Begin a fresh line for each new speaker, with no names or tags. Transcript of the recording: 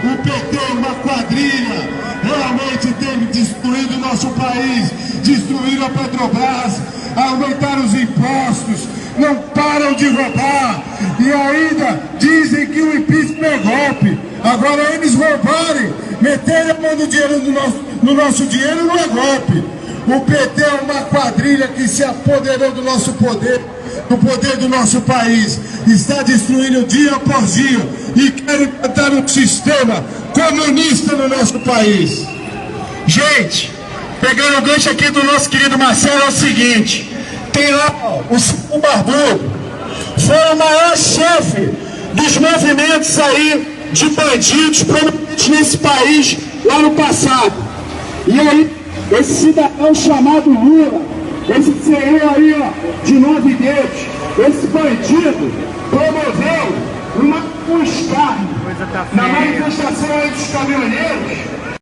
O PT é uma quadrilha, realmente tem destruído o nosso país, destruíram a Petrobras, aumentaram os impostos, não param de roubar e ainda dizem que o impeachment é golpe. Agora eles roubarem, meterem a mão no dinheiro no nosso dinheiro não é golpe. O PT é uma quadrilha que se apoderou do nosso poder, do poder do nosso país, está destruindo dia após dia e quer implantar um sistema comunista no nosso país.
Gente, pegando o gancho aqui do nosso querido Marcelo, é o seguinte: tem lá o Barbudo, foi o maior chefe dos movimentos aí de bandidos prominentes nesse país lá no passado. E aí, esse cidadão chamado Lula, esse senhor aí, ó, de 9 dedos, esse bandido promoveu um escárnio na manifestação aí dos caminhoneiros.